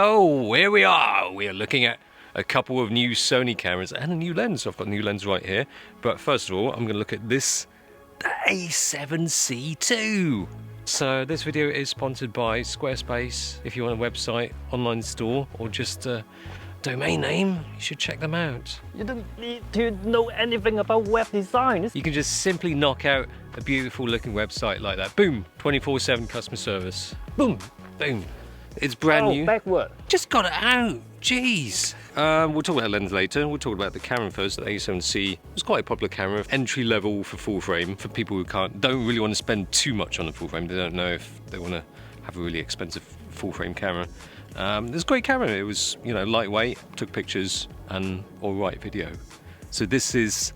Oh, here we are. We are looking at a couple of new Sony cameras and a new lens. I've got a new lens right here. But first of all, I'm going to look at this, the a7C II. So this video is sponsored by Squarespace. If you want a website, online store, or just a domain name, you should check them out. You don't need to know anything about web design. You can just simply knock out a beautiful looking website like that. Boom, 24/7 customer service. Boom, boom. It's brand new. Backward. Just got it out. Jeez. We'll talk about the lens later. We'll talk about the camera first. The a7C was quite a popular camera, entry level for full frame for people who don't really want to spend too much on a full frame. They don't know if they want to have a really expensive full frame camera. It's a great camera. It was, lightweight, took pictures, and all right video. So this is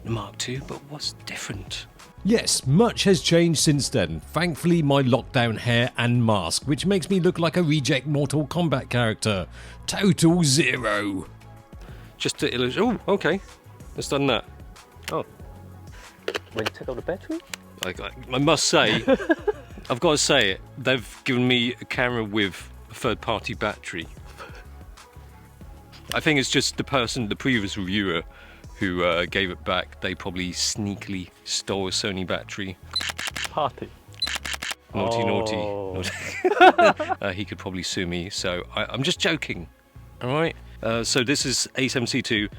the Mark II, but what's different? Yes, much has changed since then. Thankfully, my lockdown hair and mask, which makes me look like a reject Mortal Kombat character. Total zero. Just to illustrate. Oh, okay. It's done that. Oh. When you take out the battery? I must say, I've got to say it. They've given me a camera with a third-party battery. I think it's just the previous reviewer who gave it back. They probably sneakily stole a Sony battery. Party. Naughty. He could probably sue me, so I'm just joking. All right. So this is a7C II.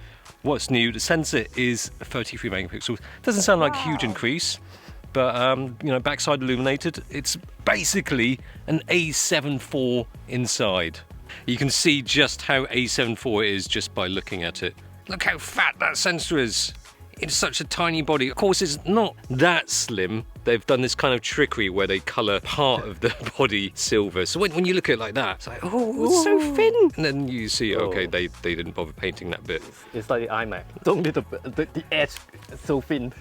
What's new? The sensor is 33 megapixels. Doesn't sound like a huge increase, but backside illuminated. It's basically an a7 IV inside. You can see just how a7 IV is just by looking at it. Look how fat that sensor is. It's such a tiny body. Of course, it's not that slim. They've done this kind of trickery where they colour part of the body silver. So when you look at it like that, it's like, oh, it's so thin. And then you see, okay, they didn't bother painting that bit. It's like the iMac. Don't need the edge so thin.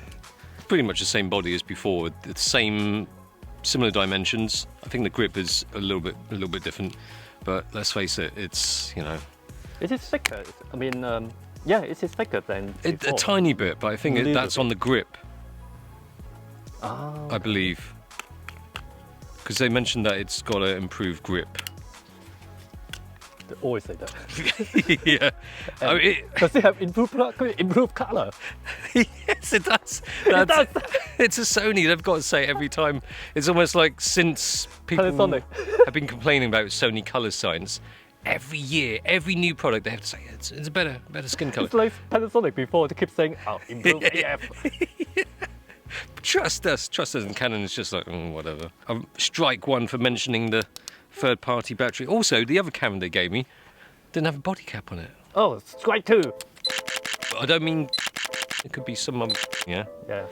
Pretty much the same body as before. The same, similar dimensions. I think the grip is a little bit different. But let's face it, it's, It is thicker. I mean, yeah, it is thicker than before. A tiny bit, but I think that's on the grip. Oh. I believe. Because they mentioned that it's got an improved grip. They always say that. Yeah. Does it have improved colour? Yes, it does. It does. It's a Sony. They've got to say it every time. It's almost like since people have been complaining about Sony colour science, every year, every new product, they have to say it's a better skin colour. It's like Panasonic before, they keep saying, improve AF. Trust us, and Canon is just like, whatever. Strike one for mentioning the third-party battery. Also, the other camera they gave me didn't have a body cap on it. Oh, strike two. I don't mean, it could be some, yeah. Yeah.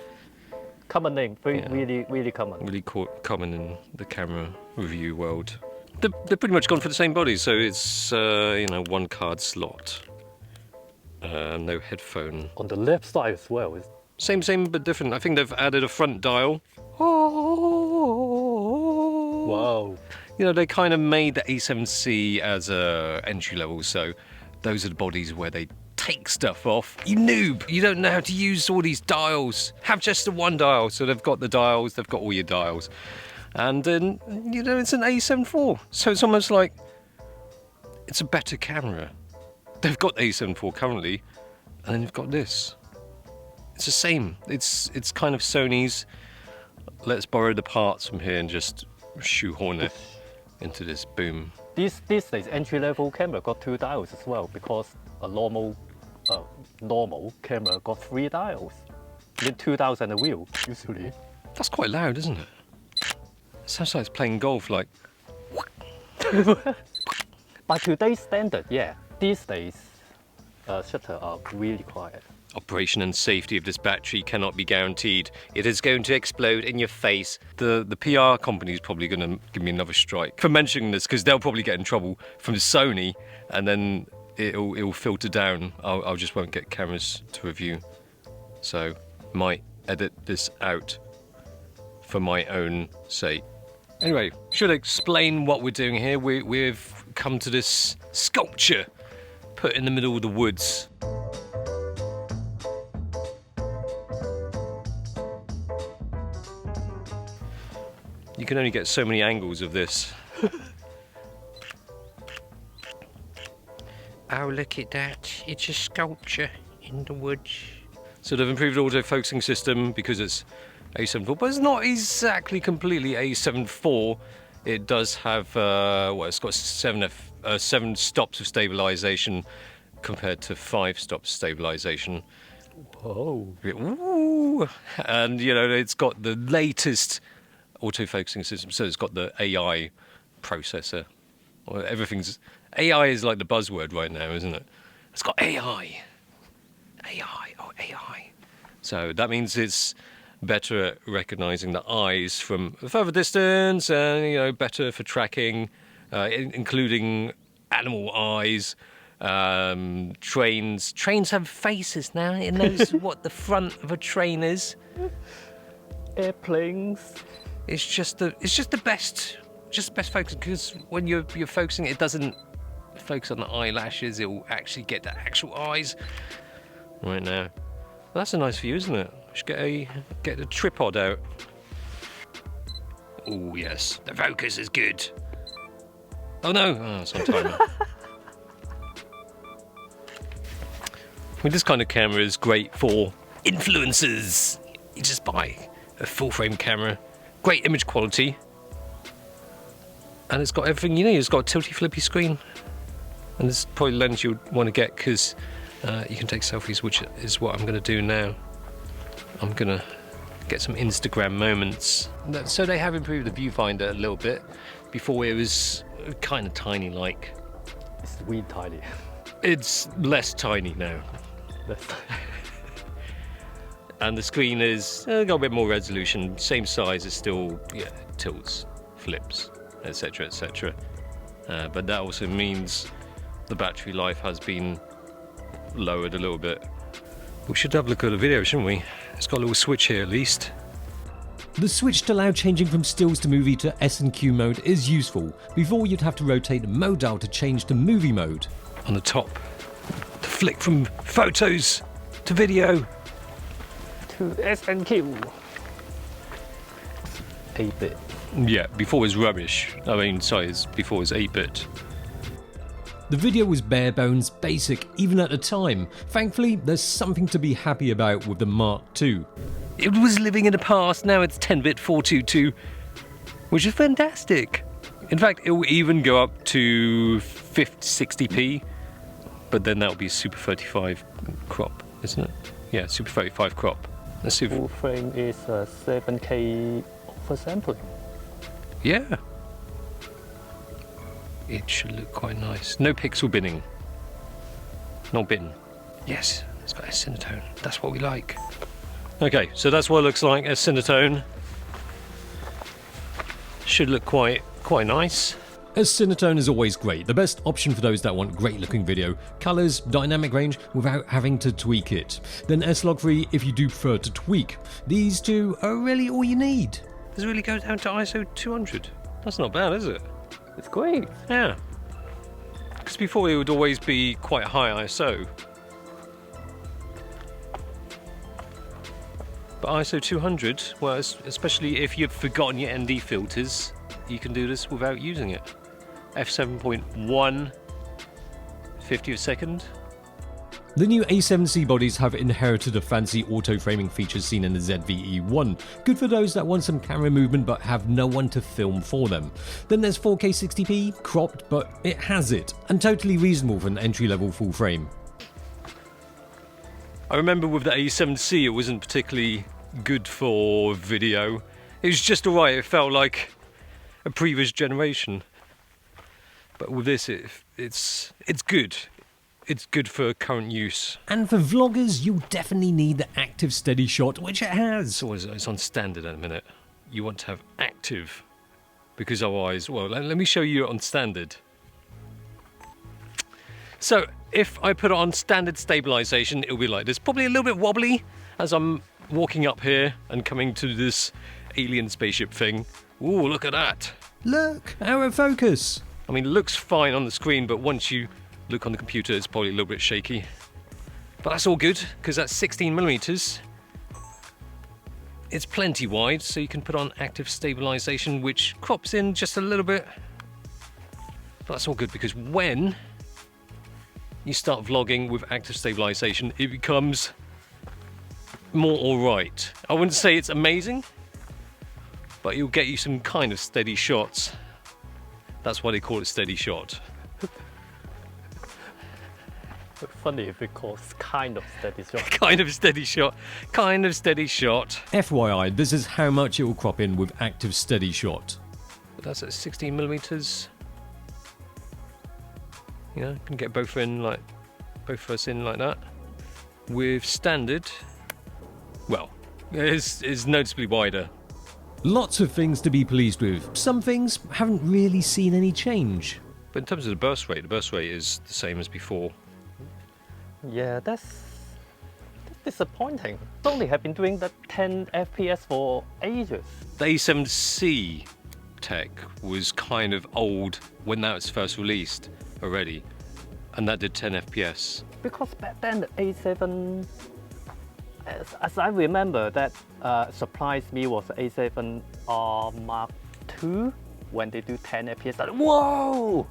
Common name, really common. Really common in the camera review world. They're pretty much gone for the same body, so it's, one card slot. No headphone. On the left side as well. Same but different. I think they've added a front dial. Wow. They kind of made the a7C as a entry level, so those are the bodies where they take stuff off. You noob! You don't know how to use all these dials. Have just the one dial. So they've got the dials, they've got all your dials. And then, it's an a7 IV. So it's almost like it's a better camera. They've got a7 IV currently, and then you've got this. It's the same. It's kind of Sony's, let's borrow the parts from here and just shoehorn it into this boom. These days, entry-level camera got 2 dials as well, because a normal camera got 3 dials. You need 2 dials and a wheel, usually. That's quite loud, isn't it? It sounds like it's playing golf, like... By today's standard, yeah. These days, shutters are really quiet. Operation and safety of this battery cannot be guaranteed. It is going to explode in your face. The PR company is probably going to give me another strike for mentioning this, because they'll probably get in trouble from Sony, and then it'll filter down. I just won't get cameras to review. So, might edit this out for my own sake. Anyway, should I explain what we're doing here? We've come to this sculpture put in the middle of the woods. You can only get so many angles of this. Oh, look at that. It's a sculpture in the woods. So they've improved the autofocusing system because it's A7 IV, but it's not exactly completely A7 IV. It does have, it's got 7 stops of stabilization compared to 5 stops of stabilization. Whoa. Ooh. And, you know, it's got the latest autofocusing system, so it's got the AI processor. Well, everything's... AI is like the buzzword right now, isn't it? It's got AI. AI. So that means it's better at recognizing the eyes from a further distance, and you know, better for tracking, including animal eyes. Trains have faces now. It knows what the front of a train is. Airplanes. It's just the best focus, because when you're focusing, it doesn't focus on the eyelashes. It will actually get the actual eyes. Right now, well, that's a nice view, isn't it? I should get a tripod out. Oh yes, the focus is good. Oh no, it's on timer. Well, this kind of camera is great for influencers. You just buy a full frame camera, great image quality, and it's got everything you need. It's got a tilty flippy screen, and this is probably the lens you'd want to get because you can take selfies, which is what I'm going to do now. I'm going to get some Instagram moments. So they have improved the viewfinder a little bit. Before it was kind of tiny like. It's really tiny. It's less tiny now. And the screen is got a bit more resolution, same size, it's still tilts, flips, etc, etc. But that also means the battery life has been lowered a little bit. We should have a look at the video, shouldn't we? It's got a little switch here at least. The switch to allow changing from stills to movie to S&Q mode is useful. Before you'd have to rotate the mode dial to change to movie mode. On the top, to flick from photos to video. To S&Q. 8-bit. Yeah, before it was rubbish. I mean, sorry, before it was 8-bit. The video was bare bones basic, even at the time. Thankfully, there's something to be happy about with the Mark II. It was living in the past, now it's 10-bit 422, which is fantastic. In fact, it will even go up to 60p, but then that'll be Super 35 crop, isn't it? Yeah, Super 35 crop. Let's see if... Full frame is 7K oversampling. Yeah. It should look quite nice. No pixel binning. Not bin. Yes, it's got a Cinetone. That's what we like. Okay, so that's what it looks like as Cinetone. Should look quite nice. As Cinetone is always great, the best option for those that want great looking video, colours, dynamic range without having to tweak it. Then S-Log3 if you do prefer to tweak. These two are really all you need. Does it really go down to ISO 200? That's not bad, is it? It's great. Yeah. Because before it would always be quite high ISO. But ISO 200, well, especially if you've forgotten your ND filters, you can do this without using it. F7.1, 50th second. The new a7C bodies have inherited the fancy auto-framing features seen in the ZVE1, good for those that want some camera movement but have no one to film for them. Then there's 4K 60p, cropped but it has it, and totally reasonable for an entry-level full frame. I remember with the a7C it wasn't particularly good for video. It was just alright, it felt like a previous generation. But with this it's good. It's good for current use. And for vloggers, you'll definitely need the active steady shot, which it has. It's on standard at a minute. You want to have active, because otherwise, well, let me show you on standard. So if I put it on standard stabilization, it'll be like this, probably a little bit wobbly as I'm walking up here and coming to this alien spaceship thing. Ooh, look at that. Look, out of focus. I mean, it looks fine on the screen, but once you look on the computer, it's probably a little bit shaky. But that's all good, because that's 16mm. It's plenty wide, so you can put on active stabilization, which crops in just a little bit. But that's all good, because when you start vlogging with active stabilization, it becomes more alright. I wouldn't say it's amazing, but it'll get you some kind of steady shots. That's why they call it steady shot. Funny if it calls kind of steady shot. Kind of steady shot. Kind of steady shot. FYI, this is how much it will crop in with active steady shot. But that's at 16 millimeters. You know, you can get both of us in like that. With standard, well, it's noticeably wider. Lots of things to be pleased with. Some things haven't really seen any change. But in terms of the burst rate is the same as before. Yeah, that's disappointing. Sony have been doing that 10 FPS for ages. The a7C tech was kind of old when that was first released already, and that did 10 FPS. Because back then the A7, as I remember, that surprised me was the A7R Mark II when they do 10 FPS. Like, whoa!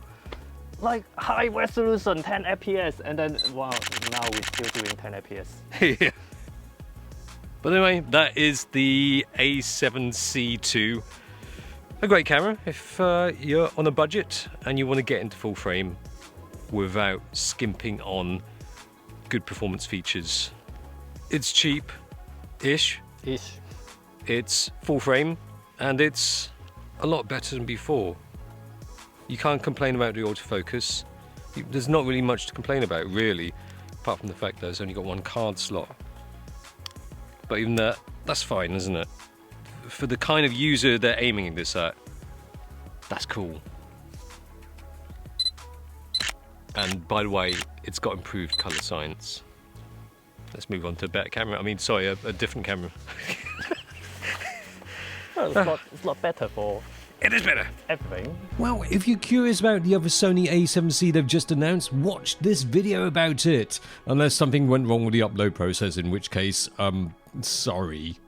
Like high resolution 10 FPS, and then wow, now we're still doing 10 FPS. Yeah. But anyway, that is the a7C II. A great camera if you're on a budget and you want to get into full frame without skimping on good performance features. It's cheap-ish. It's full frame, and it's a lot better than before. You can't complain about the autofocus. There's not really much to complain about, really, apart from the fact that it's only got one card slot. But even that's fine, isn't it? For the kind of user they're aiming this at, that's cool. And by the way, it's got improved color science. Let's move on to a better camera. I mean, sorry, a different camera. Well, it's a lot better for It is better. everything. Well, if you're curious about the other Sony a7C they've just announced, watch this video about it. Unless something went wrong with the upload process, in which case, sorry.